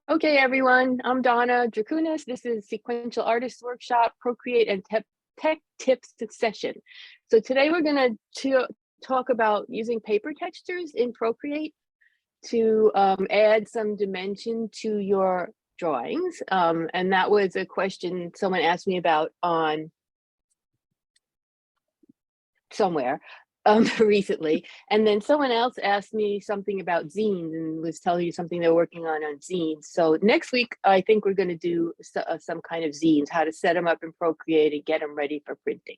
Okay, everyone, I'm Donna Druchunas. This is Sequential Artist Workshop, Procreate and Tech Tips session. So today we're going to talk about using paper textures in Procreate to add some dimension to your drawings. And that was a question someone asked me about on somewhere recently. And then someone else asked me something about zines and was telling you something they're working on zines. So next week, I think we're going to do some kind of zines, how to set them up in Procreate and get them ready for printing.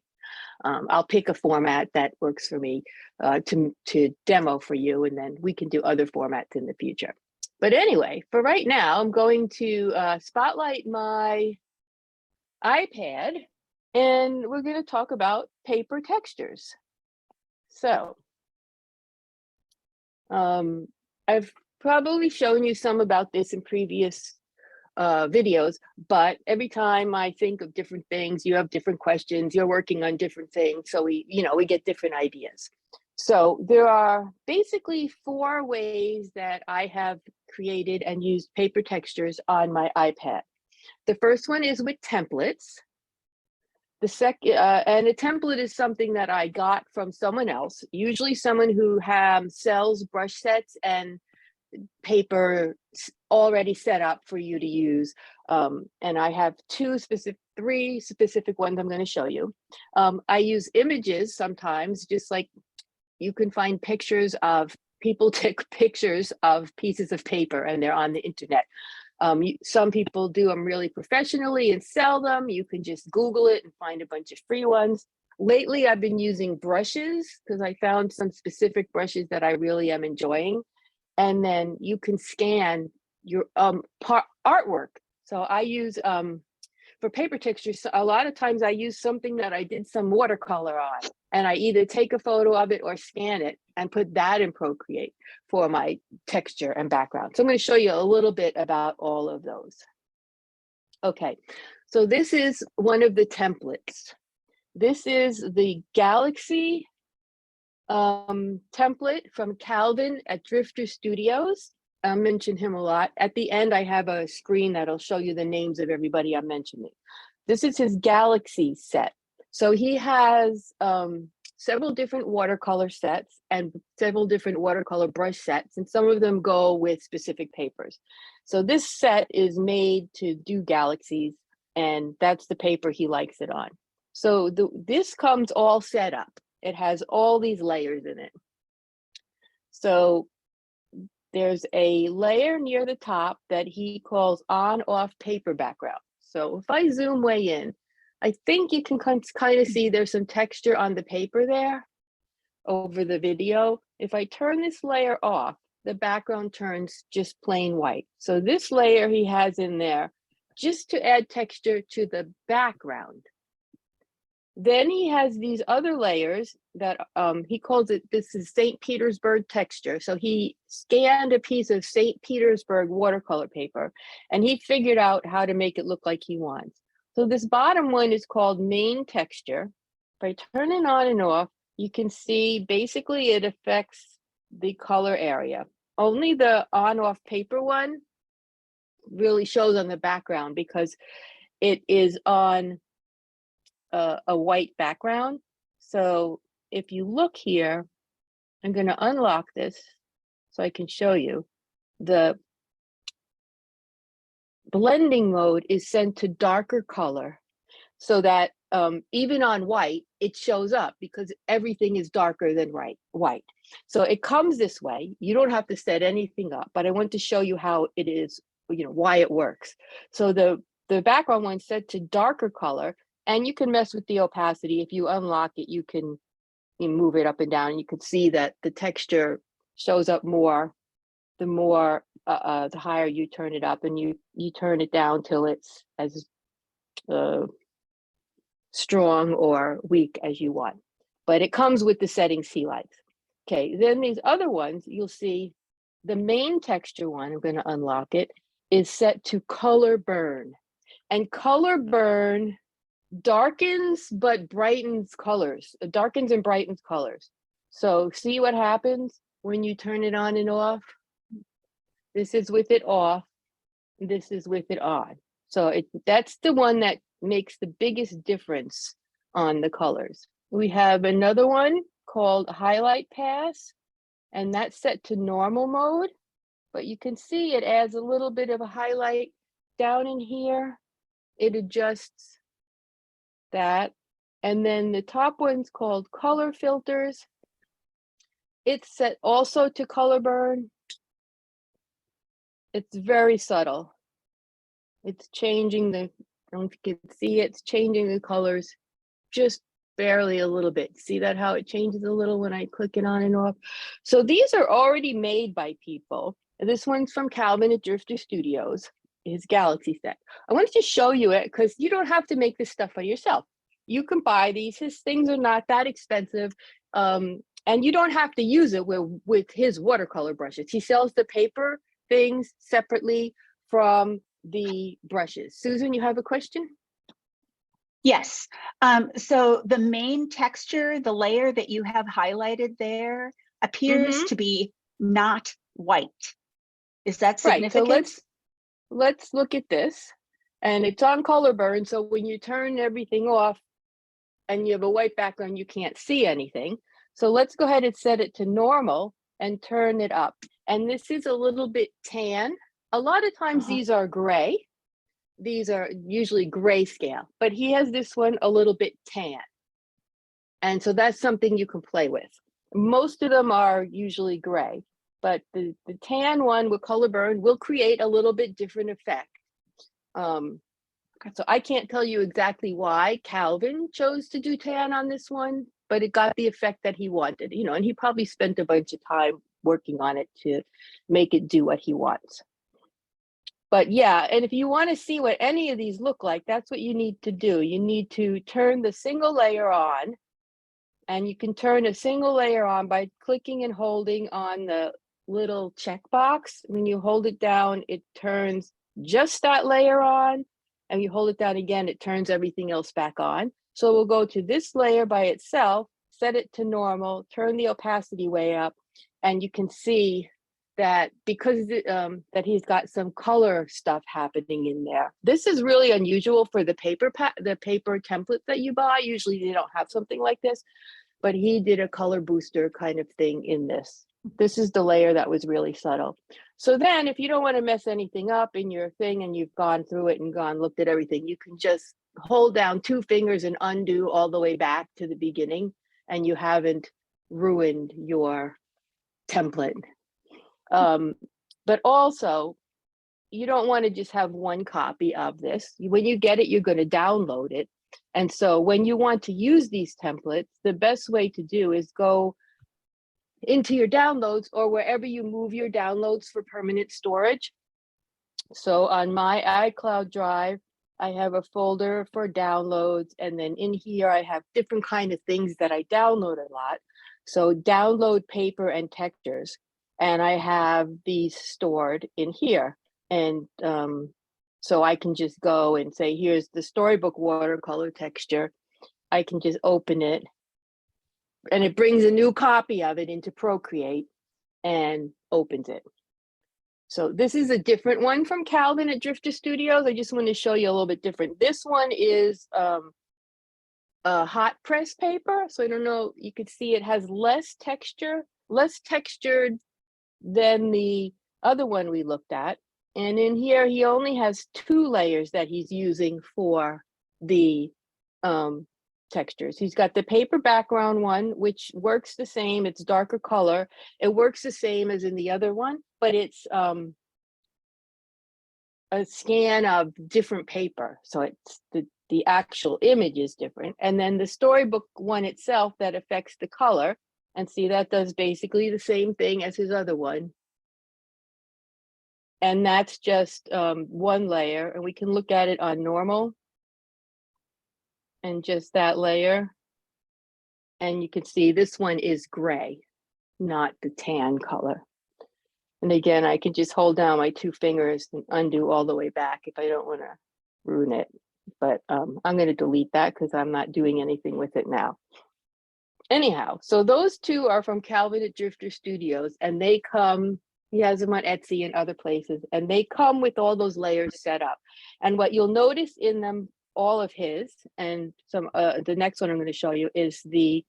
I'll pick a format that works for me to demo for you, and then we can do other formats in the future. But anyway, for right now, I'm going to spotlight my iPad, and we're going to talk about paper textures. So I've probably shown you some about this in previous videos, but every time I think of different things, you have different questions, you're working on different things, so we get different ideas. So there are basically 4 ways that I have created and used paper textures on my iPad. The first one is with templates. The second, and a template is something that I got from someone else, usually someone who sells brush sets and paper already set up for you to use. And I have 3 specific ones I'm going to show you. I use images sometimes, just like you can find pictures of people take pictures of pieces of paper and they're on the internet. Some people do them really professionally and sell them. You can just Google it and find a bunch of free ones. Lately, I've been using brushes because I found some specific brushes that I really am enjoying. And then you can scan your artwork. So I use, for paper textures, a lot of times I use something that I did some watercolor on, and I either take a photo of it or scan it and put that in Procreate for my texture and background. So I'm going to show you a little bit about all of those. Okay, so this is one of the templates. This is the Galaxy template from Calvin at Drifter Studios. I'll mention him a lot. At the end, I have a screen that'll show you the names of everybody I'm mentioning. This is his Galaxy set. So he has several different watercolor sets and several different watercolor brush sets, and some of them go with specific papers. So this set is made to do galaxies, and that's the paper he likes it on. So this comes all set up. It has all these layers in it. So there's a layer near the top that he calls on-off paper background. So if I zoom way in, I think you can kind of see there's some texture on the paper there over the video. If I turn this layer off, the background turns just plain white. So this layer he has in there just to add texture to the background. Then he has these other layers that he calls it, this is St. Petersburg texture. So he scanned a piece of St. Petersburg watercolor paper, and he figured out how to make it look like he wants. So this bottom one is called main texture. If I turn it on and off, you can see basically it affects the color area. Only the on-off paper one really shows on the background because it is on a white background. So if you look here, I'm going to unlock this so I can show you. The blending mode is set to darker color so that even on white, it shows up because everything is darker than white. So it comes this way. You don't have to set anything up, but I want to show you how it is, why it works. So the background one's set to darker color, and you can mess with the opacity. If you unlock it, you can move it up and down. You can see that the texture shows up more the higher you turn it up, and you turn it down till it's as strong or weak as you want. But it comes with the settings he likes. Okay, then these other ones, you'll see the main texture one, I'm going to unlock it, is set to color burn. And color burn darkens but brightens colors, darkens and brightens colors. So see what happens when you turn it on and off? This is with it off. this is with it on. So that's the one that makes the biggest difference on the colors. We have another one called Highlight Pass, and that's set to normal mode, but you can see it adds a little bit of a highlight down in here. It adjusts that. And then the top one's called Color Filters. It's set also to color burn. It's very subtle. It's changing the, I don't know if you can see it, it's changing the colors just barely a little bit. See that how it changes a little when I click it on and off? So these are already made by people. This one's from Calvin at Drifter Studios, his Galaxy set. I wanted to show you it because you don't have to make this stuff for yourself. You can buy these. His things are not that expensive. And you don't have to use it with his watercolor brushes. He sells the paper things separately from the brushes. Susan, you have a question? Yes. So the main texture, the layer that you have highlighted there, appears to be not white. Is that significant? Right. So let's look at this. And it's on color burn. So when you turn everything off and you have a white background, you can't see anything. So let's go ahead and set it to normal and turn it up. And this is a little bit tan. A lot of times these are gray. These are usually grayscale, but he has this one a little bit tan. And so that's something you can play with. Most of them are usually gray, but the tan one with color burn will create a little bit different effect. So I can't tell you exactly why Calvin chose to do tan on this one, but it got the effect that he wanted, you know, and he probably spent a bunch of time working on it to make it do what he wants. But yeah, and if you want to see what any of these look like, that's what you need to do. You need to turn the single layer on, and you can turn a single layer on by clicking and holding on the little checkbox. When you hold it down, it turns just that layer on, and you hold it down again, it turns everything else back on. So we'll go to this layer by itself, set it to normal, turn the opacity way up, and you can see that because that he's got some color stuff happening in there. This is really unusual for the paper templates that you buy. Usually they don't have something like this, but he did a color booster kind of thing in this. This is the layer that was really subtle. So then if you don't want to mess anything up in your thing and you've gone through it and looked at everything, you can just hold down 2 fingers and undo all the way back to the beginning, and you haven't ruined your template. But also, you don't want to just have one copy of this. When you get it, you're going to download it. And so when you want to use these templates, the best way to do is go into your downloads or wherever you move your downloads for permanent storage. So on my iCloud drive, I have a folder for downloads. And then in here, I have different kind of things that I download a lot. So download paper and textures. And I have these stored in here. And so I can just go and say, here's the storybook watercolor texture. I can just open it, and it brings a new copy of it into Procreate and opens it. So this is a different one from Calvin at Drifter Studios. I just want to show you a little bit different. This one is a hot press paper. So I don't know, you could see it has less texture, less textured than the other one we looked at. And in here, he only has 2 layers that he's using for the textures. He's got the paper background one, which works the same. It's darker color. It works the same as in the other one, but it's a scan of different paper. So it's the actual image is different. And then the storybook one itself that affects the color. And see, that does basically the same thing as his other one. And that's just 1 layer, and we can look at it on normal and just that layer. And you can see this one is gray, not the tan color. And again, I can just hold down my 2 fingers and undo all the way back if I don't want to ruin it. But I'm going to delete that because I'm not doing anything with it now. Anyhow, so those 2 are from Calvin at Drifter Studios, and they come He has them on Etsy and other places, and they come with all those layers set up. And what you'll notice in them, all of his, and some the next one I'm going to show you is the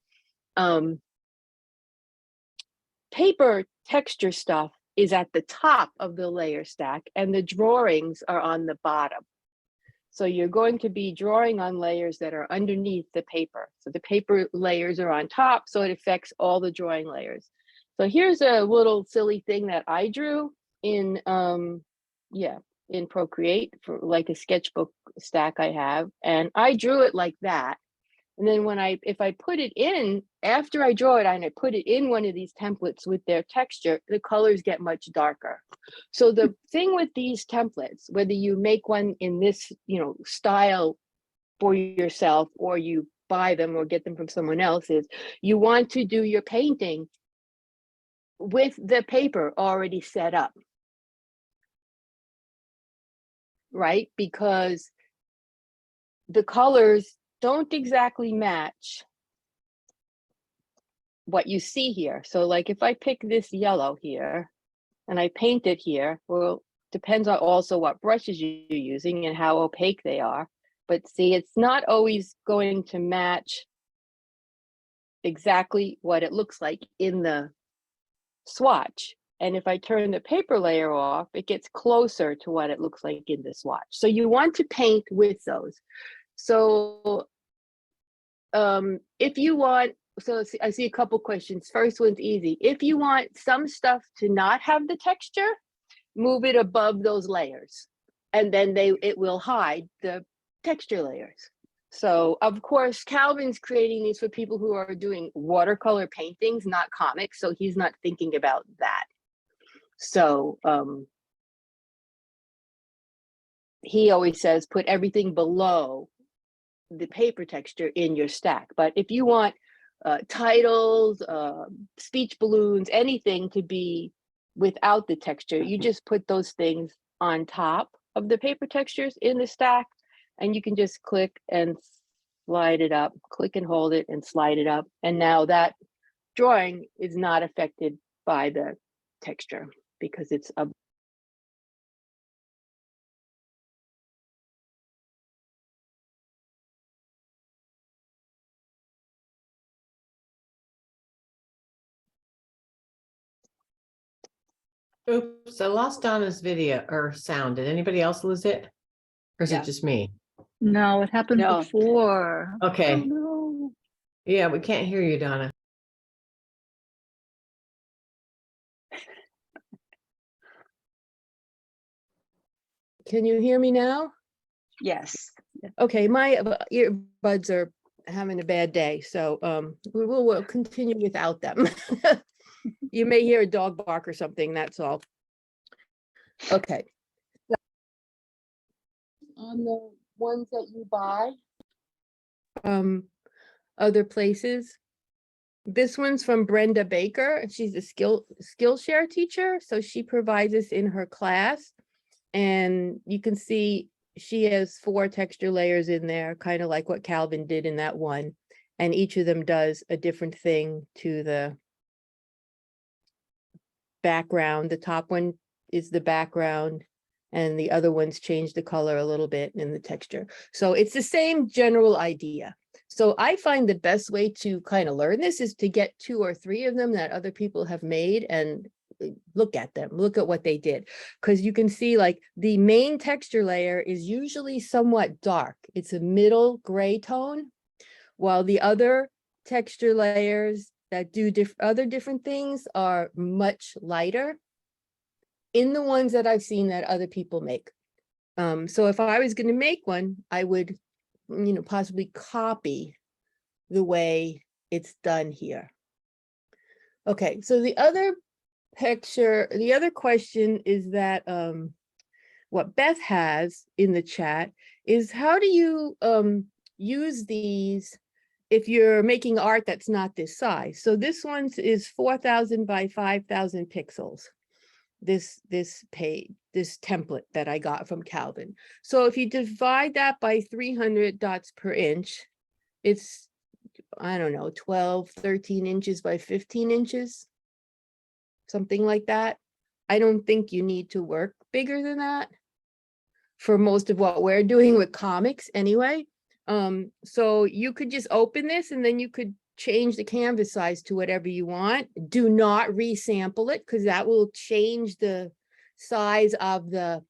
paper texture stuff is at the top of the layer stack, and the drawings are on the bottom. So you're going to be drawing on layers that are underneath the paper. So the paper layers are on top, so it affects all the drawing layers. So here's a little silly thing that I drew in in Procreate for like a sketchbook stack I have, and I drew it like that. And then if I put it in, after I draw it and I put it in one of these templates with their texture, the colors get much darker. So the thing with these templates, whether you make one in this, style for yourself, or you buy them or get them from someone else, is you want to do your painting with the paper already set up, right? Because the colors don't exactly match what you see here. So like if I pick this yellow here and I paint it here, well, depends on also what brushes you're using and how opaque they are. But see, it's not always going to match exactly what it looks like in the swatch. And if I turn the paper layer off, it gets closer to what it looks like in the swatch. So you want to paint with those. So if you want, so I see a couple questions. First one's easy. If you want some stuff to not have the texture, move it above those layers, and then it will hide the texture layers. So of course, Calvin's creating these for people who are doing watercolor paintings, not comics. So he's not thinking about that. So he always says, put everything below the paper texture in your stack. But if you want titles, speech balloons, anything to be without the texture, you just put those things on top of the paper textures in the stack, and you can just click and slide it up, click and hold it and slide it up. And now that drawing is not affected by the texture because it's a Oops, I lost Donna's video or sound. Did anybody else lose it? Or is Yeah. it just me? No, it happened No. before. Okay. Oh, no. Yeah, we can't hear you, Donna. Can you hear me now? Yes. Okay, my earbuds are having a bad day, so we'll continue without them. You may hear a dog bark or something, that's all. Okay. On the ones that you buy other places, this one's from Brenda Baker. She's a Skillshare teacher, so she provides this in her class, and you can see she has 4 texture layers in there, kind of like what Calvin did in that one, and each of them does a different thing to the background. The top one is the background, and the other ones change the color a little bit in the texture. So it's the same general idea. So I find the best way to kind of learn this is to get 2 or 3 of them that other people have made and look at them, look at what they did. Because you can see like the main texture layer is usually somewhat dark. It's a middle gray tone, while the other texture layers that do other different things are much lighter in the ones that I've seen that other people make. So if I was going to make one, I would, possibly copy the way it's done here. Okay, so the other question is that what Beth has in the chat is, how do you use these if you're making art that's not this size? So this one is 4,000 by 5,000 pixels. This page, this template that I got from Calvin. So if you divide that by 300 dots per inch, it's, I don't know, 12, 13 inches by 15 inches, something like that. I don't think you need to work bigger than that for most of what we're doing with comics anyway. So you could just open this and then you could change the canvas size to whatever you want. Do not resample it because that will change the size of the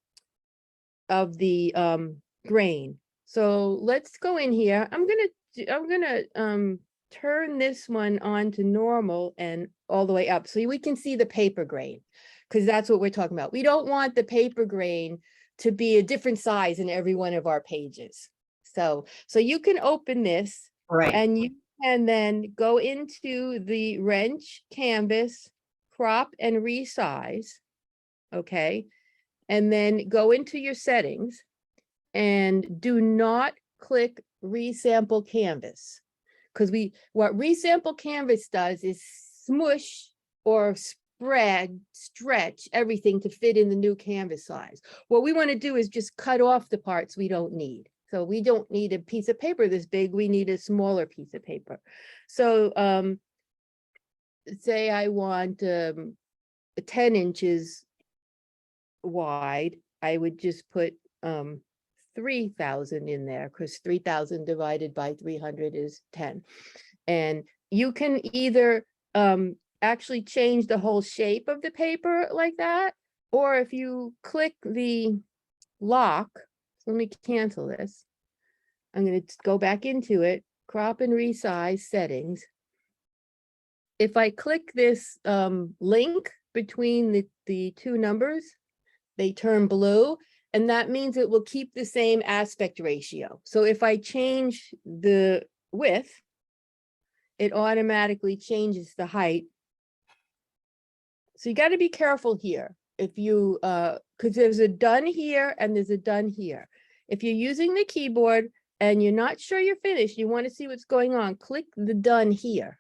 grain. So let's go in here. I'm gonna turn this one on to normal and all the way up so we can see the paper grain, because that's what we're talking about. We don't want the paper grain to be a different size in every one of our pages. So you can open this Right. and you can then go into the wrench canvas, crop and resize. Okay. And then go into your settings and do not click resample canvas. Because what resample canvas does is smush or stretch everything to fit in the new canvas size. What we want to do is just cut off the parts we don't need. So we don't need a piece of paper this big, we need a smaller piece of paper. So say I want 10 inches wide, I would just put 3,000 in there because 3,000 divided by 300 is 10. And you can either actually change the whole shape of the paper like that, or if you click the lock, so let me cancel this. I'm going to go back into it, crop and resize settings. If I click this link between the two numbers, they turn blue, and that means it will keep the same aspect ratio. So if I change the width, it automatically changes the height. So you got to be careful here. If you, because there's a done here and there's a done here. If you're using the keyboard and you're not sure you're finished, you want to see what's going on, click the done here.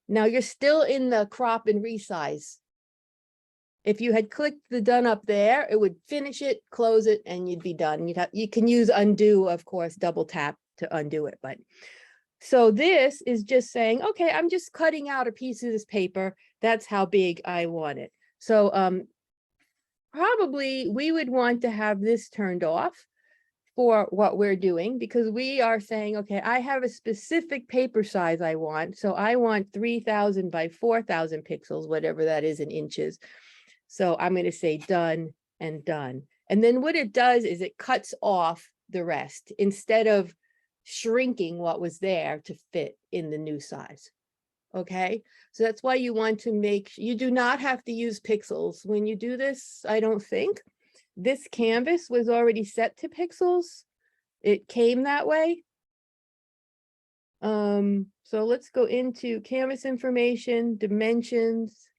Now you're still in the crop and resize. If you had clicked the done up there, it would finish it, close it, and you'd be done. You can use undo, of course, double tap to undo it. But so this is just saying, okay, I'm just cutting out a piece of this paper. That's how big I want it. So probably we would want to have this turned off for what we're doing, because we are saying, okay, I have a specific paper size I want. So I want 3,000 by 4,000 pixels, whatever that is in inches. So I'm going to say done and done. And then what it does is it cuts off the rest instead of shrinking what was there to fit in the new size. Okay, so that's why you want to you do not have to use pixels when you do this. I don't think this canvas was already set to pixels. It came that way. So let's go into canvas information, dimensions.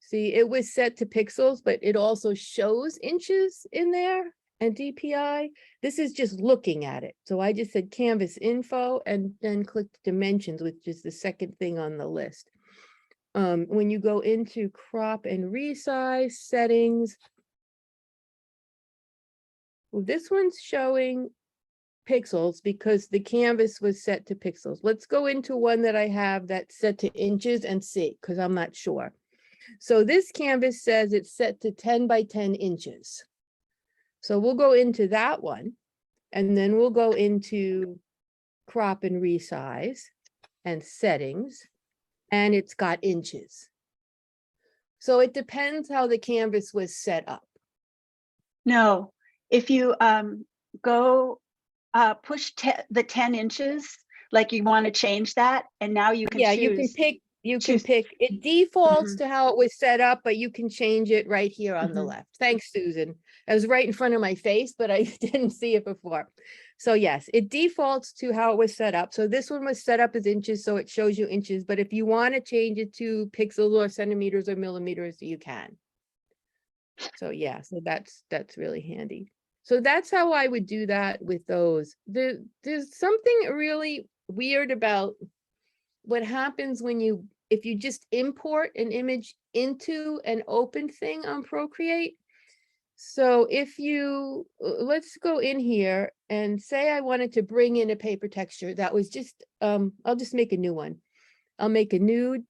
See, it was set to pixels, but it also shows inches in there and DPI. This is just looking at it. So I just said canvas info and then clicked dimensions, which is the second thing on the list. When you go into crop and resize settings, well, this one's showing pixels because the canvas was set to pixels. Let's go into one that I have that's set to inches and see, because I'm not sure. So this canvas says it's set to 10 by 10 inches. So we'll go into that one, and then we'll go into crop and resize and settings, and it's got inches. So it depends how the canvas was set up. No, if you go push the 10 inches, like you want to change that, and now you can choose. You can pick. You can pick. It defaults to how it was set up, but you can change it right here on the left. Thanks, Susan. It was right in front of my face, but I didn't see it before. So yes, it defaults to how it was set up. So this one was set up as inches, so it shows you inches. But if you want to change it to pixels or centimeters or millimeters, you can. So yeah, so that's really handy. So that's how I would do that with those. There's something really weird about what happens when if you just import an image into an open thing on Procreate. So if you, let's go in here and say I wanted to bring in a paper texture that was just, I'll just make a new one. I'll make a new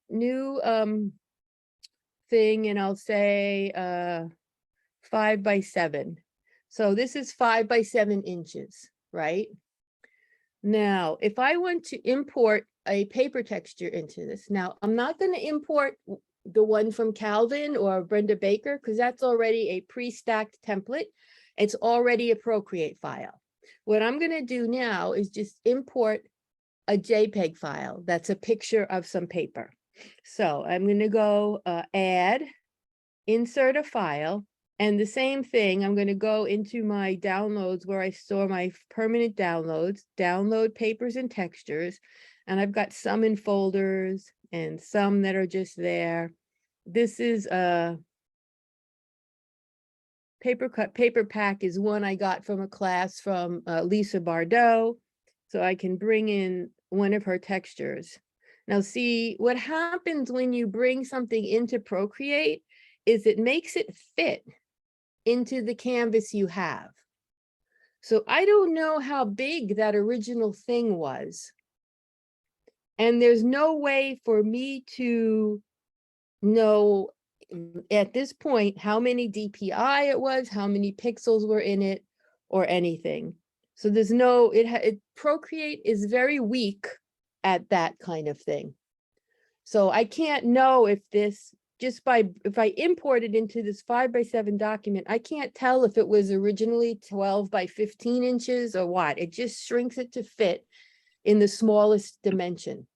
thing and I'll say 5 by 7. So this is 5 by 7 inches, right? Now, if I want to import a paper texture into this, now I'm not going to import the one from Calvin or Brenda Baker because that's already a pre-stacked template. It's already a Procreate file. What I'm going to do now is just import a JPEG file that's a picture of some paper. So I'm going to go add, insert a file, and the same thing, I'm going to go into my downloads where I store my permanent downloads, download papers and textures, and I've got some in folders and some that are just there. This is a paper cut paper pack is one I got from a class from Lisa Bardot. So I can bring in one of her textures. Now see, what happens when you bring something into Procreate is it makes it fit into the canvas you have. So I don't know how big that original thing was. And there's no way for me to know at this point how many DPI it was, how many pixels were in it, or anything. So there's no, Procreate is very weak at that kind of thing. So I can't know if this, if I import it into this 5 by 7 document, I can't tell if it was originally 12 by 15 inches or what. It just shrinks it to fit in the smallest dimension.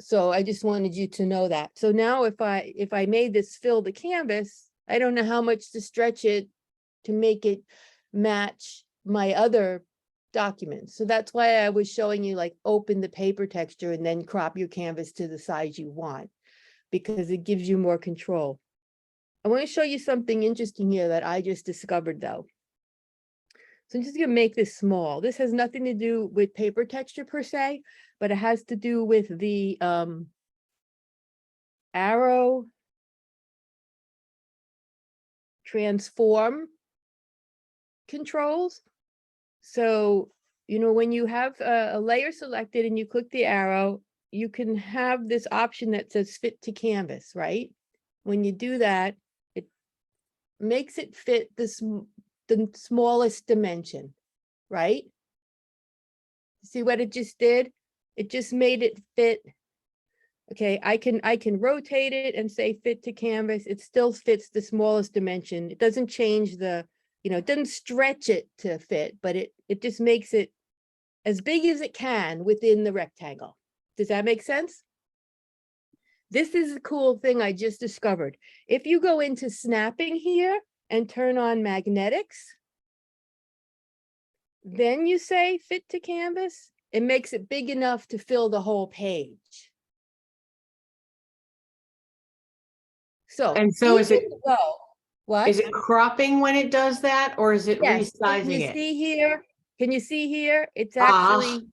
So I just wanted you to know that. So now if I made this fill the canvas, I don't know how much to stretch it to make it match my other documents. So that's why I was showing you like open the paper texture and then crop your canvas to the size you want, because it gives you more control. I want to show you something interesting here that I just discovered though. So I'm just going to make this small. This has nothing to do with paper texture per se, but it has to do with the arrow transform controls. So, you know, when you have a layer selected and you click the arrow, you can have this option that says fit to canvas, right? When you do that, it makes it fit the smallest dimension, right? See what it just did? It just made it fit. Okay, I can rotate it and say fit to canvas. It still fits the smallest dimension. It doesn't change the, you know, it doesn't stretch it to fit, but it just makes it as big as it can within the rectangle. Does that make sense? This is a cool thing I just discovered. If you go into snapping here and turn on magnetics, then you say fit to canvas, it makes it big enough to fill the whole page. So, And so is it, what? is it cropping when it does that, or is it Yes, can resizing you it? see here? Can you see here? It's Ah. actually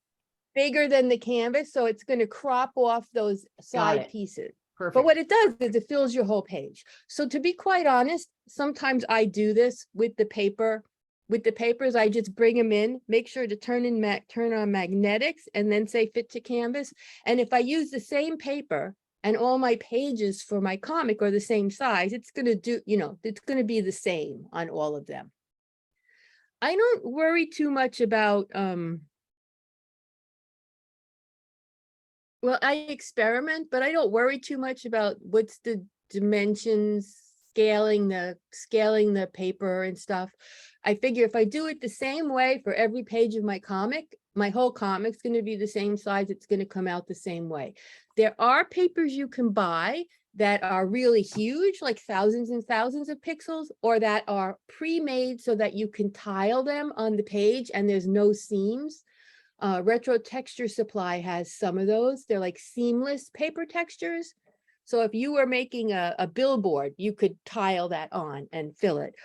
bigger than the canvas, so it's going to crop off those side it. pieces. Perfect. But what it does is it fills your whole page. So to be quite honest, sometimes I do this with the paper. With the papers, I just bring them in, make sure to turn on magnetics, and then say fit to canvas. And if I use the same paper and all my pages for my comic are the same size, it's going to do, you know, it's going to be the same on all of them. I don't worry too much about, well, I experiment, but I don't worry too much about what's the dimensions, scaling the paper and stuff. I figure if I do it the same way for every page of my comic, my whole comic's going to be the same size. It's going to come out the same way. There are papers you can buy that are really huge, like thousands and thousands of pixels, or that are pre-made so that you can tile them on the page and there's no seams. Retro Texture Supply has some of those. They're like seamless paper textures. So if you were making a billboard, you could tile that on and fill it.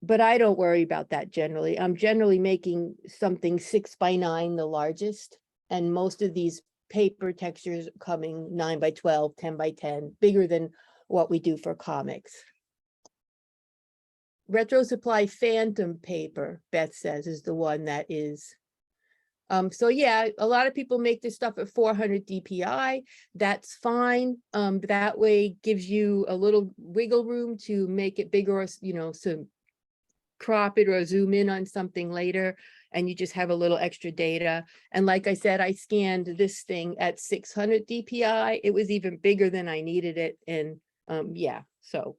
But I don't worry about that generally. I'm generally making something 6 by 9, the largest. And most of these paper textures coming 9 by 12, 10 by 10, bigger than what we do for comics. Retro Supply Phantom paper, Beth says, is the one that is So yeah, a lot of people make this stuff at 400 DPI. That's fine. That way gives you a little wiggle room to make it bigger, or, you know, so crop it or zoom in on something later, and you just have a little extra data. And like I said, I scanned this thing at 600 DPI. It was even bigger than I needed it. And yeah, so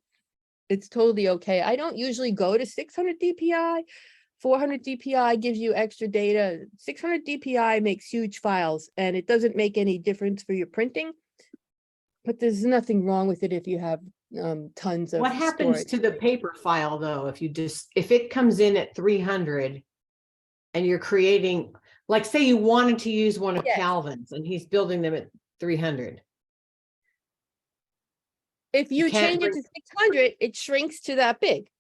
it's totally okay. I don't usually go to 600 DPI. 400 DPI gives you extra data. 600 DPI makes huge files, and it doesn't make any difference for your printing, but there's nothing wrong with it if you have tons of What happens storage. to the paper file though, if it comes in at 300 and you're creating, like, say you wanted to use one of Yes. Calvin's and he's building them at 300. If you can't change it to 600, it shrinks to that big,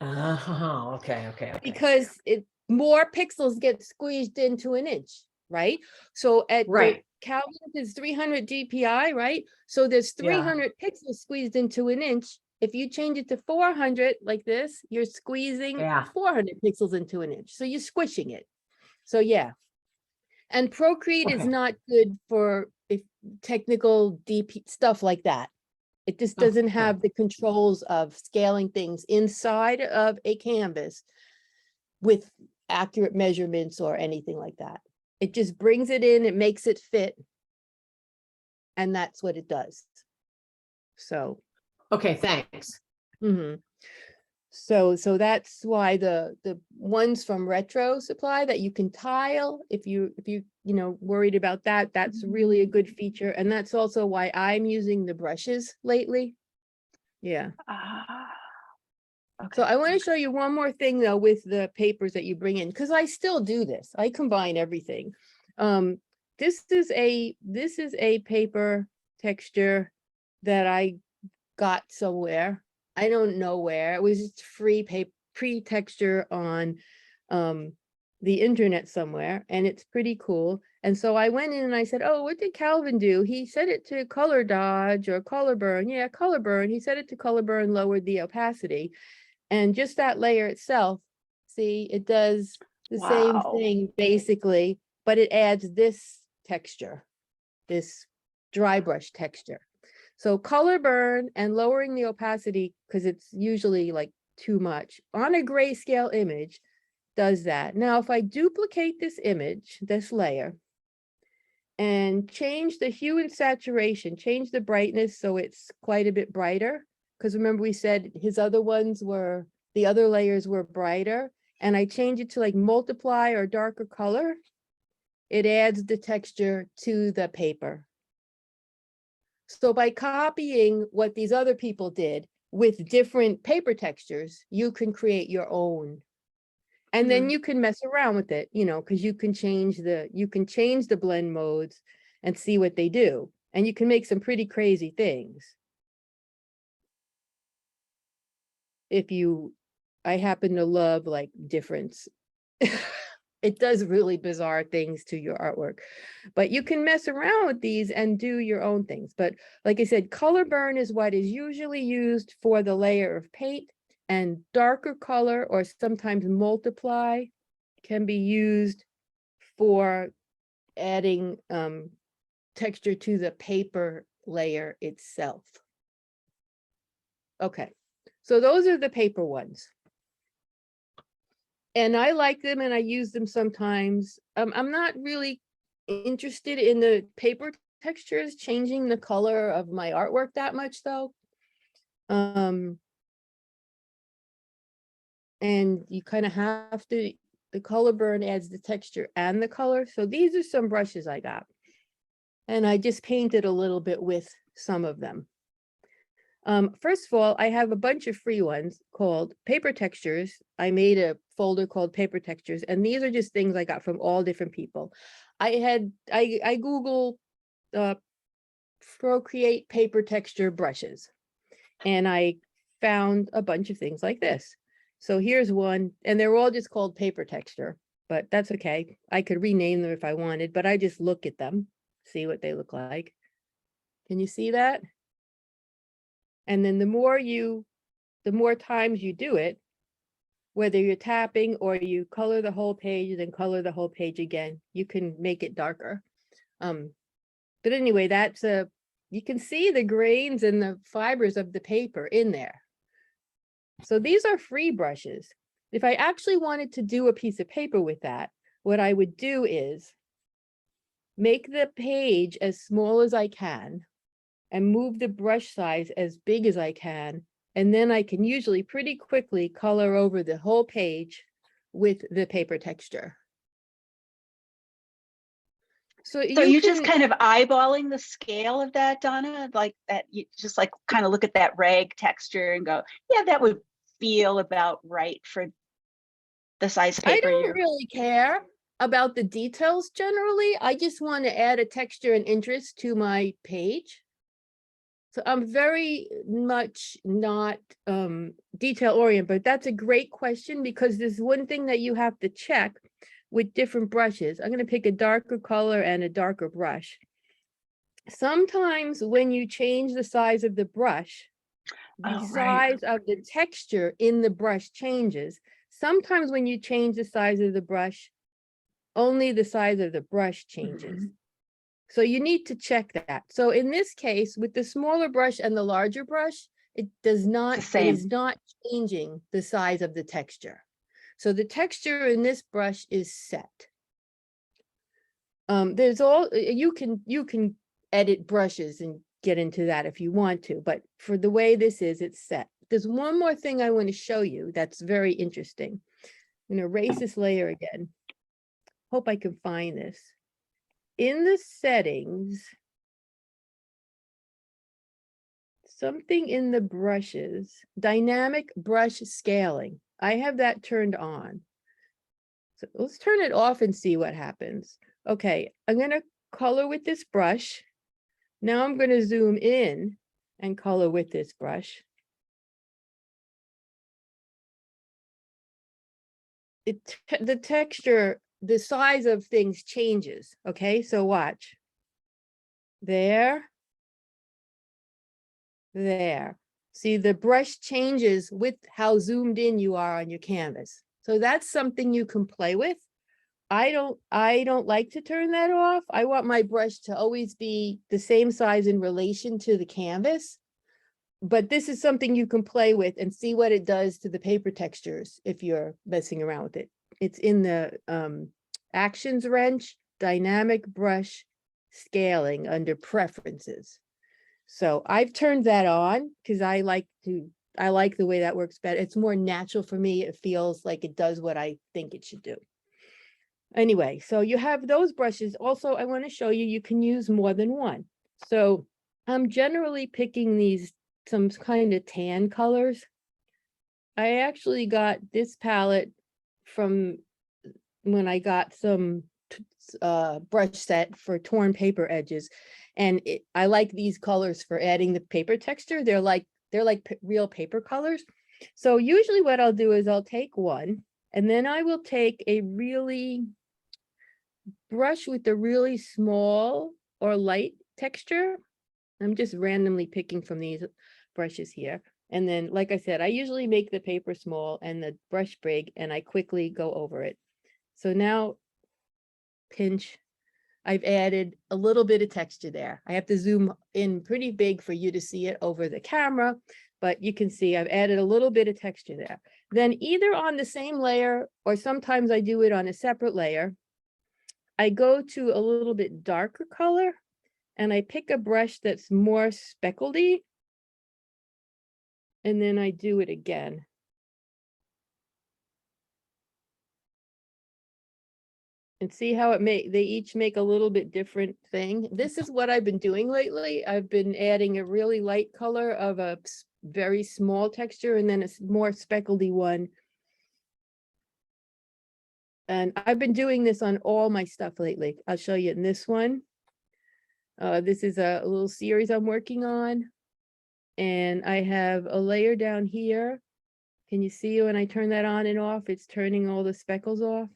Oh, okay. because more pixels get squeezed into an inch, right? So at the Right. Calvin is 300 DPI, right? So there's Yeah. 300 pixels squeezed into an inch. If you change it to 400 like this, you're squeezing Yeah. 400 pixels into an inch. So you're squishing it. So yeah. And Procreate is Okay. not good for technical DP stuff like that. It just doesn't Okay. have the controls of scaling things inside of a canvas with accurate measurements or anything like that. It just brings it in, it makes it fit, and that's what it does. So, Okay, thanks. so that's why the ones from Retro Supply that you can tile, if you worried about that, that's really a good feature. And that's also why I'm using the brushes lately. Yeah. So I want to show you one more thing though with the papers that you bring in, because I still do this. I combine everything. This is a paper texture that I got somewhere. I don't know where. It was just free texture on the internet somewhere, and it's pretty cool. And so I went in and I said, oh, what did Calvin do? He set it to color dodge or color burn. Yeah, color burn. He set it to color burn, lowered the opacity. And just that layer itself, see, it does the same thing basically, but it adds this texture, this dry brush texture. So color burn and lowering the opacity, because it's usually like too much on a grayscale image, does that. Now, if I duplicate this image, this layer, and change the hue and saturation, change the brightness so it's quite a bit brighter, because remember we said his other ones were, the other layers were brighter, and I change it to like multiply or darker color, it adds the texture to the paper. So by copying what these other people did with different paper textures, you can create your own. And then you can mess around with it, because you can change the blend modes and see what they do. And you can make some pretty crazy things. I happen to love like difference. It does really bizarre things to your artwork, but you can mess around with these and do your own things. But like I said, color burn is what is usually used for the layer of paint, and darker color or sometimes multiply can be used for adding texture to the paper layer itself. Okay, so those are the paper ones. And I like them and I use them sometimes. I'm not really interested in the paper textures changing the color of my artwork that much though. And you kind of have to, the color burn adds the texture and the color. So these are some brushes I got. And I just painted a little bit with some of them. First of all, I have a bunch of free ones called paper textures. I made a folder called paper textures, and these are just things I got from all different people. I Googled Procreate paper texture brushes, and I found a bunch of things like this. So here's one, and they're all just called paper texture, but that's okay. I could rename them if I wanted, but I just look at them, see what they look like. Can you see that? And then the more times you do it, whether you're tapping or you color the whole page, then color the whole page again. You can make it darker. But anyway, you can see the grains and the fibers of the paper in there. So these are free brushes. If I actually wanted to do a piece of paper with that, what I would do is make the page as small as I can and move the brush size as big as I can. And then I can usually pretty quickly color over the whole page with the paper texture. So you're just kind of eyeballing the scale of that, Donna, like that, you just like kind of look at that rag texture and go, yeah, that would feel about right for the size of paper. I don't really care about the details generally. I just want to add a texture and interest to my page. So I'm very much not detail oriented, but that's a great question because there's one thing that you have to check with different brushes. I'm going to pick a darker color and a darker brush. Sometimes when you change the size of the brush, the size of the texture in the brush changes. Sometimes when you change the size of the brush, only the size of the brush changes. So you need to check that. So in this case, with the smaller brush and the larger brush, it is not changing the size of the texture. So the texture in this brush is set. You can edit brushes and get into that if you want to, but for the way this is, it's set. There's one more thing I want to show you that's very interesting. I'm going to erase this layer again. Hope I can find this. In the settings, something in the brushes, dynamic brush scaling. I have that turned on. So let's turn it off and see what happens. Okay, I'm going to color with this brush. Now I'm going to zoom in and color with this brush. The texture, the size of things changes. Okay, so watch. There. See, the brush changes with how zoomed in you are on your canvas. So that's something you can play with. I don't like to turn that off. I want my brush to always be the same size in relation to the canvas. But this is something you can play with and see what it does to the paper textures if you're messing around with it. It's in the Actions wrench, dynamic brush scaling under preferences. So I've turned that on because I like the way that works better. It's more natural for me. It feels like it does what I think it should do. Anyway, so you have those brushes. Also, I want to show you, you can use more than one. So I'm generally picking some kind of tan colors. I actually got this palette from when I got some brush set for torn paper edges. And I like these colors for adding the paper texture. They're like real paper colors. So usually what I'll do is I'll take one and then I will take a really brush with a really small or light texture. I'm just randomly picking from these brushes here. And then, like I said, I usually make the paper small and the brush big, and I quickly go over it. So now, pinch, I've added a little bit of texture there. I have to zoom in pretty big for you to see it over the camera, but you can see I've added a little bit of texture there. Then either on the same layer, or sometimes I do it on a separate layer, I go to a little bit darker color and I pick a brush that's more speckledy. And then I do it again. And see how they each make a little bit different thing. This is what I've been doing lately. I've been adding a really light color of a very small texture and then a more speckledy one. And I've been doing this on all my stuff lately. I'll show you in this one. This is a little series I'm working on. And I have a layer down here. Can you see when I turn that on and off, it's turning all the speckles off?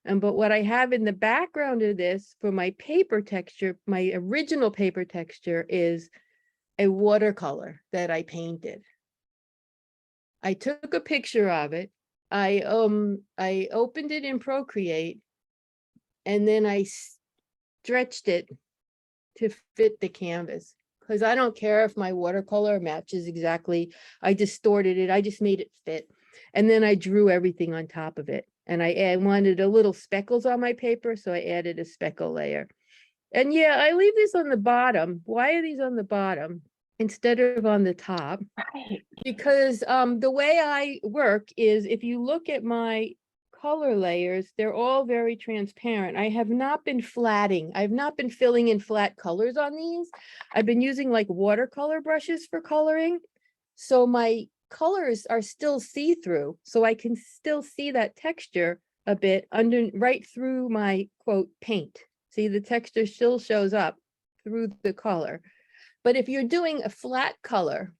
But what I have in the background of this for my paper texture, my original paper texture, is a watercolor that I painted. I took a picture of it. I opened it in Procreate, and then I stretched it to fit the canvas. Because I don't care if my watercolor matches exactly. I distorted it. I just made it fit. And then I drew everything on top of it. And I wanted a little speckles on my paper, so I added a speckle layer. And yeah, I leave these on the bottom. Why are these on the bottom instead of on the top? Right. Because the way I work is, if you look at my color layers, they're all very transparent. I have not been flatting. I've not been filling in flat colors on these. I've been using like watercolor brushes for coloring. So my colors are still see-through. So I can still see that texture a bit under, right through my quote paint. See, the texture still shows up through the color. But if you're doing a flat color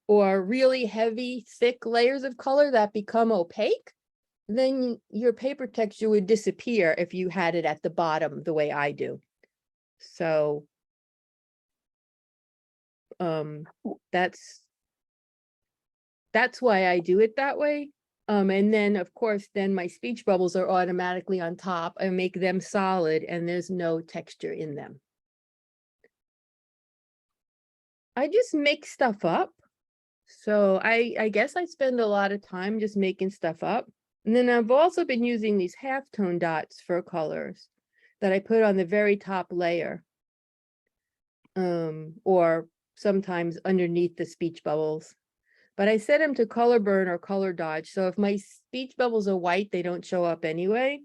or really heavy, thick layers of color that become opaque, then your paper texture would disappear if you had it at the bottom the way I do. So that's why I do it that way. And then of course, then my speech bubbles are automatically on top. I make them solid and there's no texture in them. I just make stuff up. So I guess I spend a lot of time just making stuff up. And then I've also been using these halftone dots for colors that I put on the very top layer. Or sometimes underneath the speech bubbles. But I set them to color burn or color dodge. So if my speech bubbles are white, they don't show up anyway.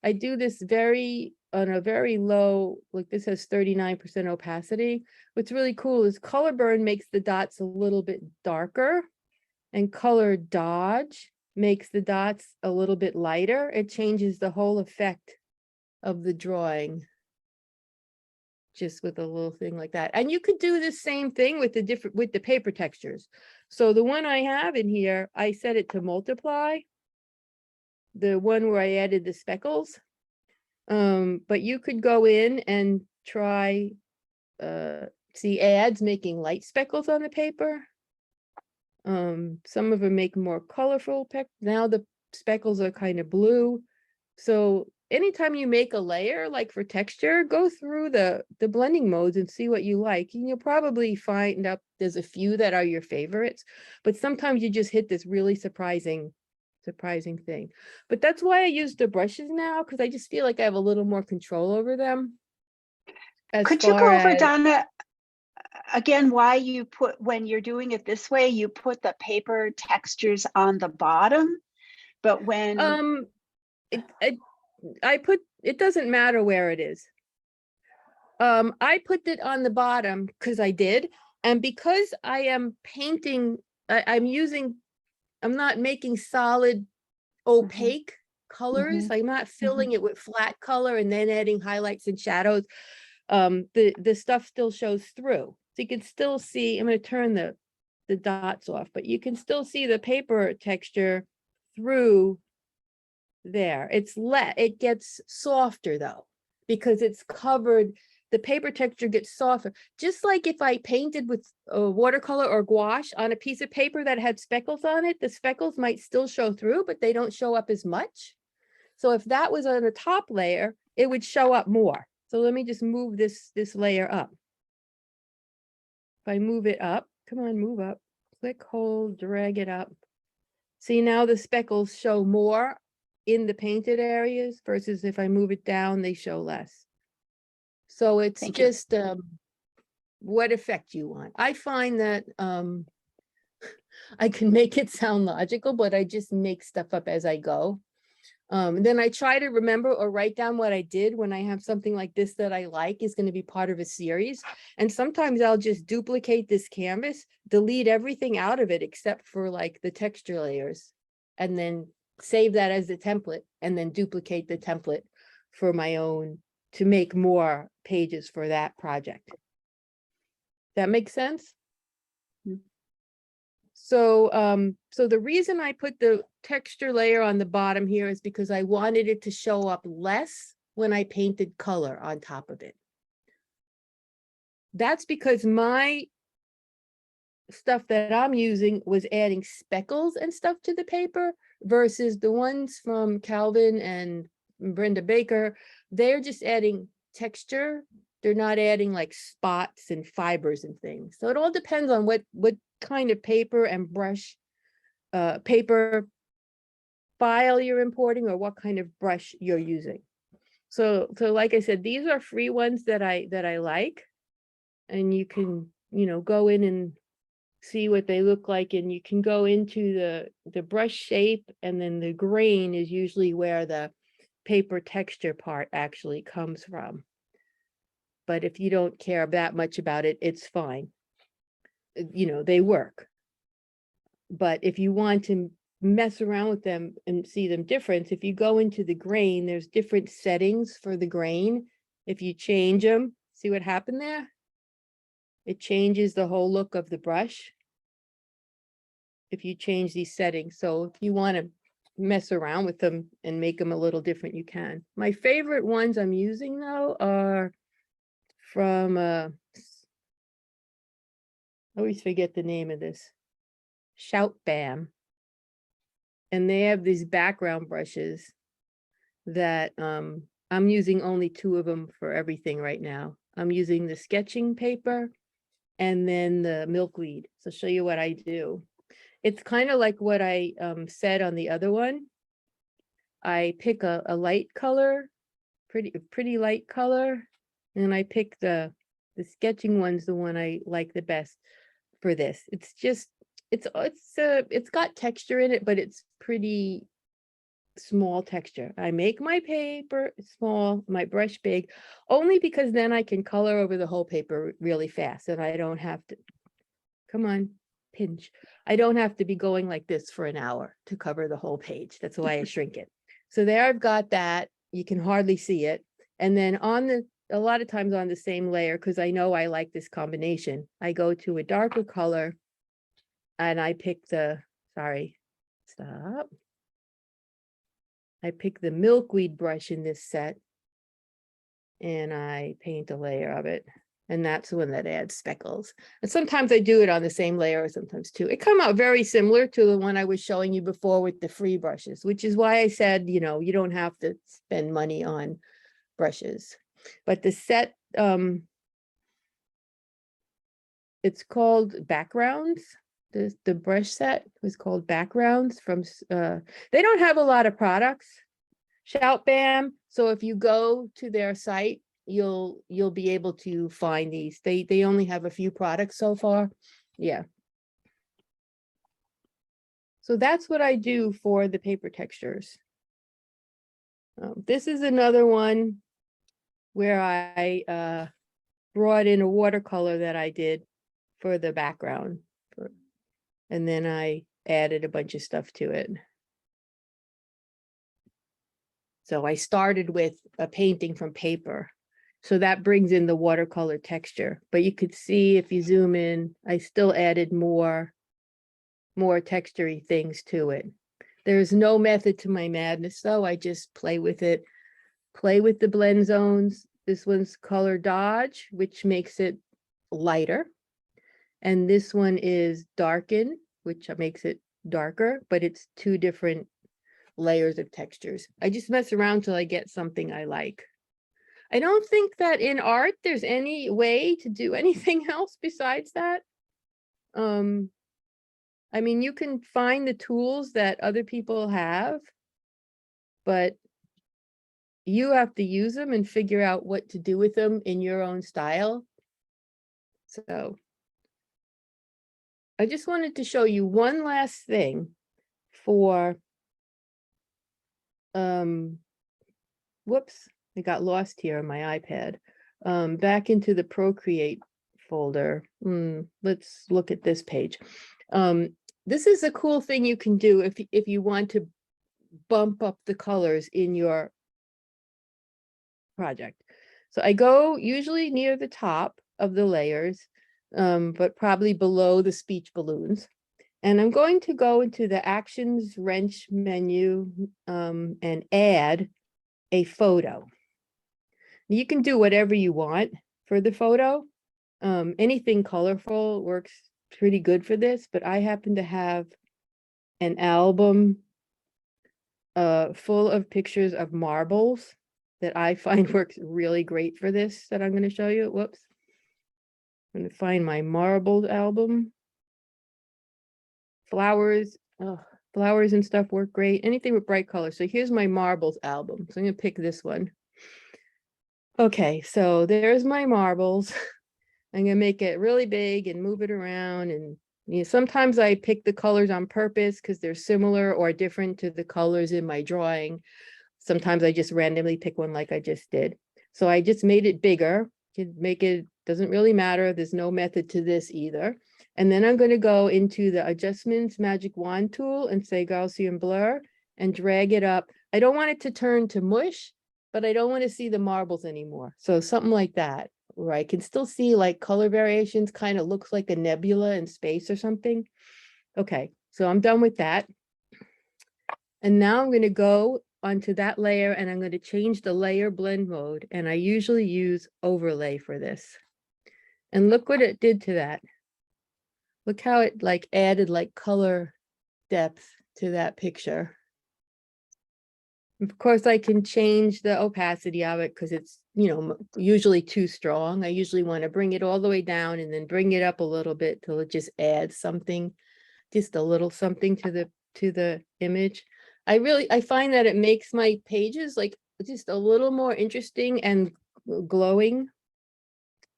I do this on a very low, like this has 39% opacity. What's really cool is color burn makes the dots a little bit darker, and color dodge makes the dots a little bit lighter. It changes the whole effect of the drawing just with a little thing like that. And you could do the same thing with the paper textures. So the one I have in here, I set it to multiply. The one where I added the speckles. But you could go in and try, see ads making light speckles on the paper. Some of them make more colorful. Now the speckles are kind of blue. So anytime you make a layer, like for texture, go through the blending modes and see what you like. And you'll probably find out there's a few that are your favorites, but sometimes you just hit this really surprising thing. But that's why I use the brushes now, because I just feel like I have a little more control over them. Could you go over, Donna, again, why you put, when you're doing it this way, you put the paper textures on the bottom, but when it doesn't matter where it is. I put it on the bottom because I did, and because I am painting, I'm not making solid opaque colors. I'm not filling it with flat color and then adding highlights and shadows. The stuff still shows through. So you can still see, I'm going to turn the dots off, but you can still see the paper texture through there. It gets softer though, because it's covered. The paper texture gets softer. Just like if I painted with a watercolor or gouache on a piece of paper that had speckles on it, the speckles might still show through, but they don't show up as much. So if that was on the top layer, it would show up more. So let me just move this layer up. If I move it up, come on, move up, click, hold, drag it up. See, now the speckles show more in the painted areas versus if I move it down, they show less. So it's just what effect you want. I find that I can make it sound logical, but I just make stuff up as I go. Then I try to remember or write down what I did when I have something like this that I like is going to be part of a series. And sometimes I'll just duplicate this canvas, delete everything out of it except for like the texture layers, and then save that as the template, and then duplicate the template for my own to make more pages for that project. That makes sense? So, so the reason I put the texture layer on the bottom here is because I wanted it to show up less when I painted color on top of it. That's because my stuff that I'm using was adding speckles and stuff to the paper versus the ones from Calvin and Brenda Baker. They're just adding texture. They're not adding like spots and fibers and things. So it all depends on what kind of paper and brush, paper file you're importing or what kind of brush you're using. So like I said, these are free ones that I like, and you can, go in and see what they look like, and you can go into the brush shape, and then the grain is usually where the paper texture part actually comes from. But if you don't care that much about it, it's fine. They work. But if you want to mess around with them and see them different, if you go into the grain, there's different settings for the grain. If you change them, see what happened there? It changes the whole look of the brush if you change these settings. So if you want to mess around with them and make them a little different, you can. My favorite ones I'm using though are from I always forget the name of this, Shout Bam. And they have these background brushes that I'm using only 2 of them for everything right now. I'm using the sketching paper and then the milkweed. So I'll show you what I do. It's kind of like what I said on the other one. I pick a light color, pretty light color, and I pick the sketching one's the one I like the best for this. It's just, it's got texture in it, but it's pretty small texture. I make my paper small, my brush big, only because then I can color over the whole paper really fast, and I don't have to, come on, pinch. I don't have to be going like this for an hour to cover the whole page. That's why I shrink it. So there I've got that. You can hardly see it. And then a lot of times on the same layer, because I know I like this combination, I go to a darker color and I pick I pick the milkweed brush in this set and I paint a layer of it. And that's the one that adds speckles. And sometimes I do it on the same layer, sometimes two. It come out very similar to the one I was showing you before with the free brushes, which is why I said, you don't have to spend money on brushes. But the set, it's called Backgrounds. The brush set was called Backgrounds from, they don't have a lot of products, Shout Bam. So if you go to their site, you'll be able to find these. They only have a few products so far. Yeah. So that's what I do for the paper textures. This is another one where I brought in a watercolor that I did for the background. And then I added a bunch of stuff to it. So I started with a painting from paper. So that brings in the watercolor texture. But you could see if you zoom in, I still added more textury things to it. There's no method to my madness, though. I just play with it, play with the blend zones. This one's color dodge, which makes it lighter. And this one is darken, which makes it darker, but it's 2 different layers of textures. I just mess around till I get something I like. I don't think that in art there's any way to do anything else besides that. I mean, you can find the tools that other people have, but you have to use them and figure out what to do with them in your own style. So I just wanted to show you one last thing for, whoops, I got lost here on my iPad. Back into the Procreate folder. Let's look at this page. This is a cool thing you can do if you want to bump up the colors in your project. So I go usually near the top of the layers, but probably below the speech balloons. And I'm going to go into the Actions wrench menu and add a photo. You can do whatever you want for the photo. Anything colorful works pretty good for this, but I happen to have an album full of pictures of marbles that I find works really great for this that I'm going to show you. Whoops. I'm going to find my marbles album. Flowers, flowers and stuff work great. Anything with bright colors. So here's my marbles album. So I'm going to pick this one. Okay, so there's my marbles. I'm going to make it really big and move it around. And you know, sometimes I pick the colors on purpose because they're similar or different to the colors in my drawing. Sometimes I just randomly pick one like I just did. So I just made it bigger. You can make it, doesn't really matter. There's no method to this either. And then I'm going to go into the adjustments magic wand tool and say Gaussian blur and drag it up. I don't want it to turn to mush, but I don't want to see the marbles anymore. So something like that, where I can still see like color variations, kind of looks like a nebula in space or something. Okay, so I'm done with that. And now I'm going to go onto that layer and I'm going to change the layer blend mode. And I usually use overlay for this. And look what it did to that. Look how it like added like color depth to that picture. Of course, I can change the opacity of it because it's, you know, usually too strong. I usually want to bring it all the way down and then bring it up a little bit till it just adds something, just a little something to the image. I find that it makes my pages like just a little more interesting and glowing.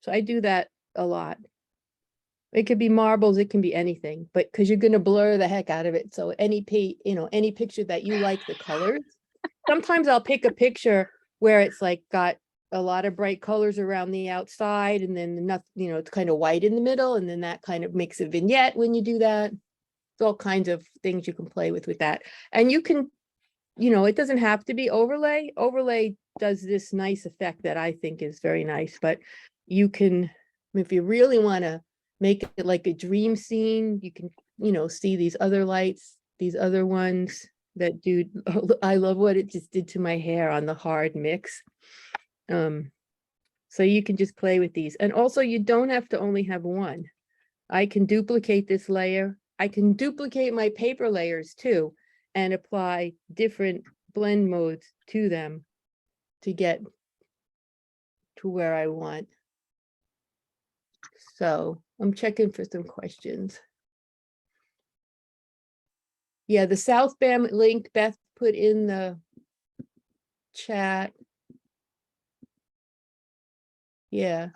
So I do that a lot. It could be marbles, it can be anything, but because you're going to blur the heck out of it. So any any picture that you like the colors. Sometimes I'll pick a picture where it's like got a lot of bright colors around the outside and then nothing, you know, it's kind of white in the middle, and then that kind of makes a vignette when you do that. It's all kinds of things you can play with that. And you can, you know, it doesn't have to be overlay. Overlay does this nice effect that I think is very nice, but you can, if you really want to make it like a dream scene, you can, you know, see these other lights, these other ones that do, I love what it just did to my hair on the hard mix. So you can just play with these. And also you don't have to only have one. I can duplicate this layer. I can duplicate my paper layers too and apply different blend modes to them to get to where I want. So I'm checking for some questions. Yeah, the South Bam link Beth put in the chat. Yeah.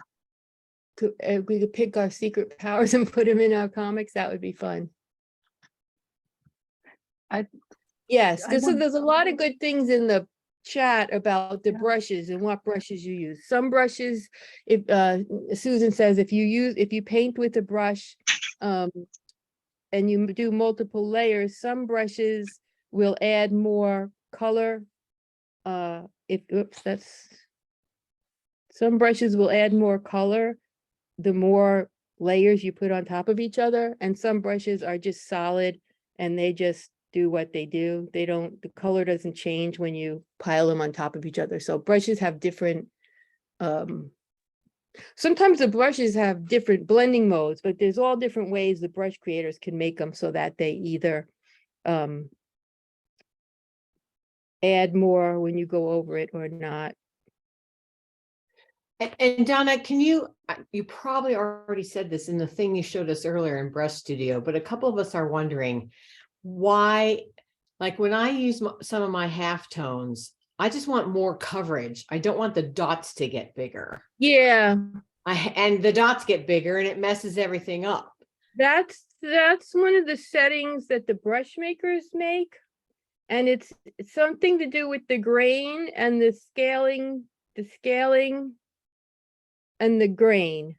If we could pick our secret powers and put them in our comics, that would be fun. Yes, there's a lot of good things in the chat about the brushes and what brushes you use. Some brushes, if Susan says, if you paint with a brush, and you do multiple layers, some brushes will add more color. Some brushes will add more color the more layers you put on top of each other, and some brushes are just solid and they just do what they do. The color doesn't change when you pile them on top of each other. So brushes have different, sometimes the brushes have different blending modes, but there's all different ways the brush creators can make them so that they either add more when you go over it or not. And Donna, you probably already said this in the thing you showed us earlier in Brush Studio, but a couple of us are wondering why, like when I use some of my halftones, I just want more coverage. I don't want the dots to get bigger. Yeah. And the dots get bigger and it messes everything up. That's one of the settings that the brush makers make. And it's something to do with the grain and the scaling and the grain.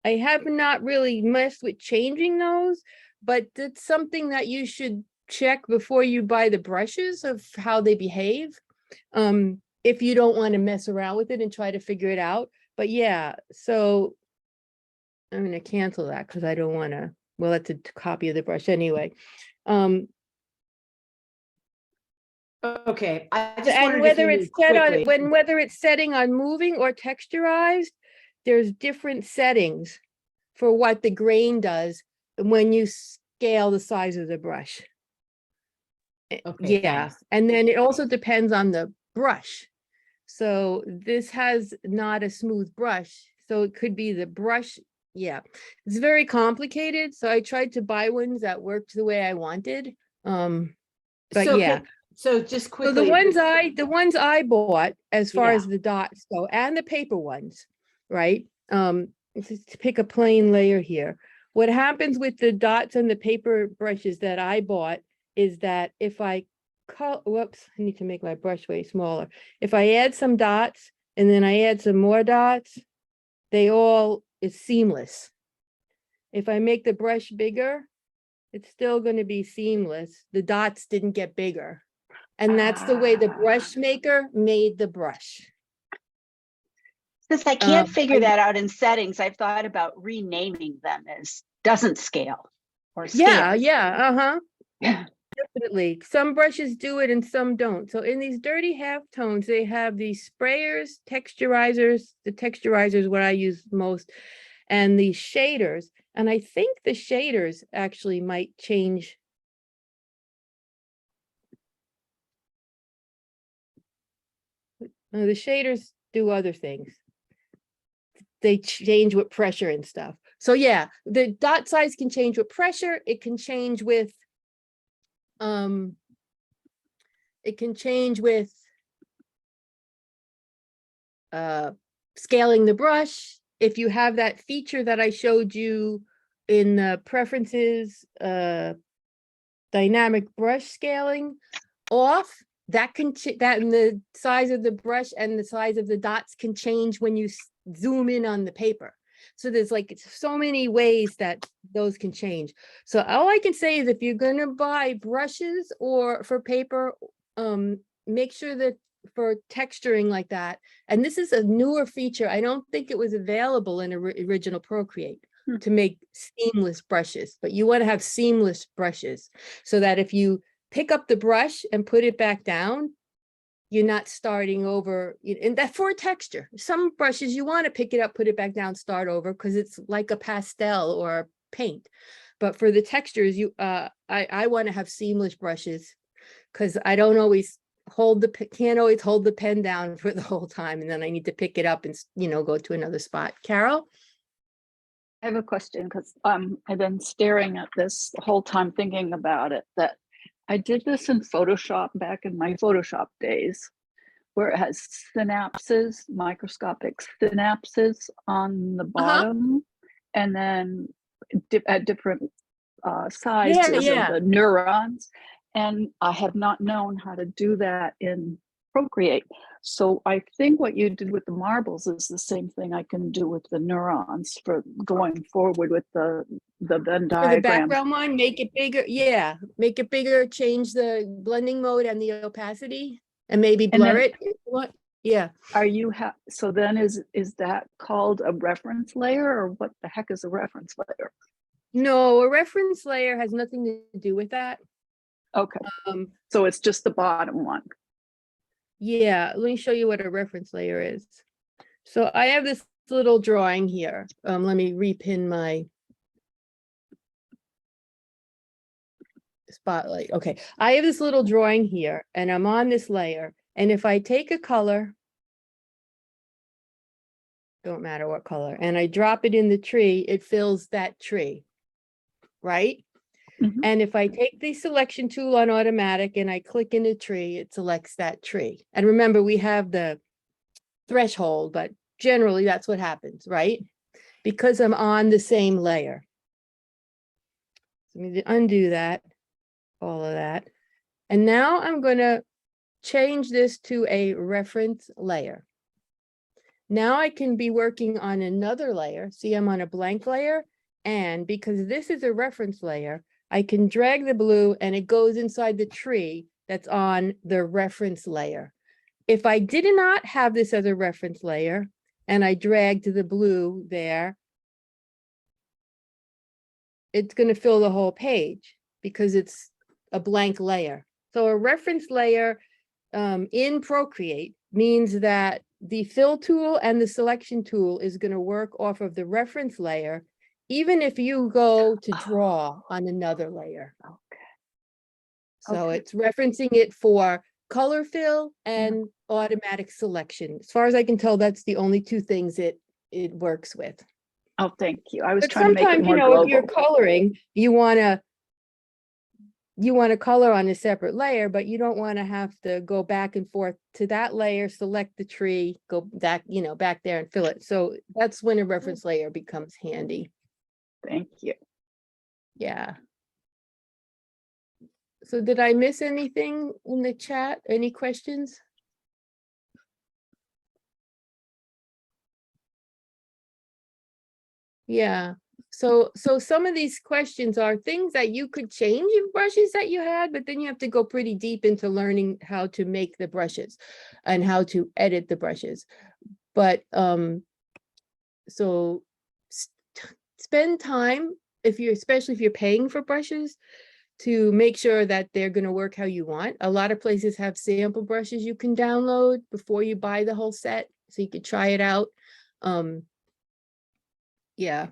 I have not really messed with changing those, but it's something that you should check before you buy the brushes of how they behave. If you don't want to mess around with it and try to figure it out. But yeah, so I'm going to cancel that because I don't want to, well, that's a copy of the brush anyway. Okay, I just and whether it's set on whether it's setting on moving or texturized, there's different settings for what the grain does when you scale the size of the brush. Okay, Yeah, thanks. and then it also depends on the brush. So this has not a smooth brush, so it could be the brush. Yeah, it's very complicated. So I tried to buy ones that worked the way I wanted. But So yeah, so just so quickly. the ones I bought, as far Yeah. as the dots go, and the paper ones, right? Just to pick a plain layer here. What happens with the dots and the paper brushes that I bought is that if I whoops, I need to make my brush way smaller. If I add some dots and then I add some more dots, it's seamless. If I make the brush bigger, it's still going to be seamless. The dots didn't get bigger. And that's the way the brush maker made the brush. Since I can't figure I- that out in settings, I've thought about renaming them as doesn't scale or Yeah, scales. yeah, definitely. Some brushes do it and some don't. So in these dirty halftones, they have these sprayers, texturizers. The texturizer is what I use most, and these shaders. And I think the shaders actually might change. No, the shaders do other things. They change with pressure and stuff. So yeah, the dot size can change with pressure. It can change with scaling the brush. If you have that feature that I showed you in the preferences, dynamic brush scaling off, that can that and the size of the brush and the size of the dots can change when you zoom in on the paper. So there's like so many ways that those can change. So all I can say is if you're going to buy brushes or for paper, make sure that for texturing like that, and this is a newer feature, I don't think it was available in original Procreate to make seamless brushes, but you want to have seamless brushes so that if you pick up the brush and put it back down, you're not starting over. And that for texture, some brushes you want to pick it up, put it back down, start over because it's like a pastel or paint. But for the textures, I want to have seamless brushes because I don't always can't always hold the pen down for the whole time, and then I need to pick it up and go to another spot. Carol? I have a question because I've been staring at this the whole time thinking about it, that I did this in Photoshop back in my Photoshop days, where it has synapses, microscopic synapses on the bottom, and then at different sizes of the neurons. And I have not known how to do that in Procreate. So I think what you did with the marbles is the same thing I can do with the neurons for going forward with the Venn For the diagram. background one, make it bigger. Yeah, make it bigger, change the blending mode and the opacity, and maybe blur it. What? Yeah. Are you so then is that called a reference layer, or what the heck is a reference layer? No, a reference layer has nothing to do with that. Okay. So it's just the bottom one. Yeah, let me show you what a reference layer is. So I have this little drawing here. Let me repin my spotlight. Okay, I have this little drawing here and I'm on this layer. And if I take a color, don't matter what color, and I drop it in the tree, it fills that tree, right? Mhm. And if I take the selection tool on automatic and I click in the tree, it selects that tree. And remember, we have the threshold, but generally that's what happens, right? Because I'm on the same layer. Let me undo that, all of that. And now I'm going to change this to a reference layer. Now I can be working on another layer. See, I'm on a blank layer. And because this is a reference layer, I can drag the blue and it goes inside the tree that's on the reference layer. If I did not have this as a reference layer and I dragged the blue there, it's going to fill the whole page because it's a blank layer. So a reference layer in Procreate means that the fill tool and the selection tool is going to work off of the reference layer, even if you go to draw on another layer. Okay. So Okay. it's referencing it for color fill and automatic selection. As far as I can tell, that's the only two things it works with. Oh, thank you. I was But trying to make it sometimes, more if you're global. coloring, you want to color on a separate layer, but you don't want to have to go back and forth to that layer, select the tree, go back, back there and fill it. So that's when a reference layer becomes handy. Thank you. Yeah. So did I miss anything in the chat? Any questions? Yeah. So some of these questions are things that you could change in brushes that you had, but then you have to go pretty deep into learning how to make the brushes and how to edit the brushes. But so spend time especially if you're paying for brushes, to make sure that they're going to work how you want. A lot of places have sample brushes you can download before you buy the whole set, so you could try it out. Yeah.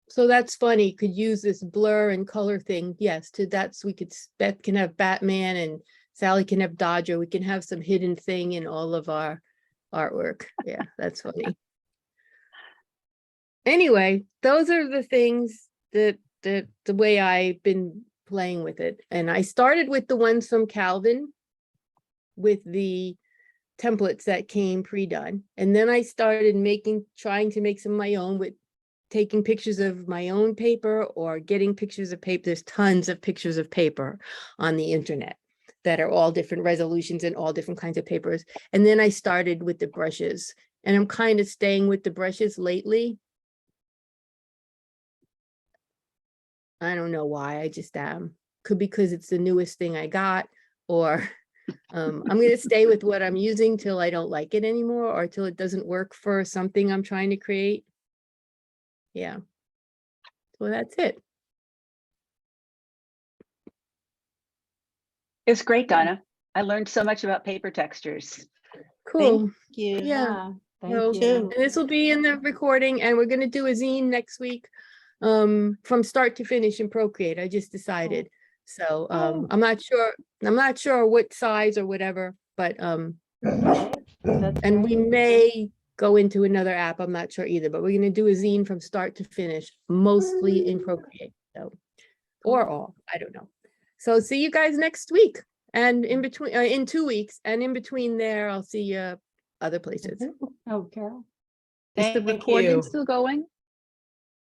So that's funny, could use this blur and color thing. Yes, Beth can have Batman and Sally can have Dodger. We can have some hidden thing in all of our artwork. Yeah, that's funny. Anyway, those are the things that the way I've been playing with it. And I started with the ones from Calvin with the templates that came pre-done. And then I started trying to make some of my own with taking pictures of my own paper or getting pictures of paper. There's tons of pictures of paper on the internet that are all different resolutions and all different kinds of papers. And then I started with the brushes, and I'm kind of staying with the brushes lately. I don't know why, I just am. Could be because it's the newest thing I got, or I'm going to stay with what I'm using till I don't like it anymore, or till it doesn't work for something I'm trying to create. Yeah. So that's it. It's great, Donna. I learned so much about paper textures. Cool. Thank you. Yeah. Thank So, you. and this will be in the recording, and we're going to do a zine next week, from start to finish in Procreate. I just decided. So I'm not sure what size or whatever, but That's and we great. may go into another app. I'm not sure either, but we're going to do a zine from start to finish, mostly in Procreate. So, or all, I don't know. So see you guys next week, and in between, in 2 weeks, and in between there, I'll see you other places. Oh, Carol. Is the Thank recording you. still going?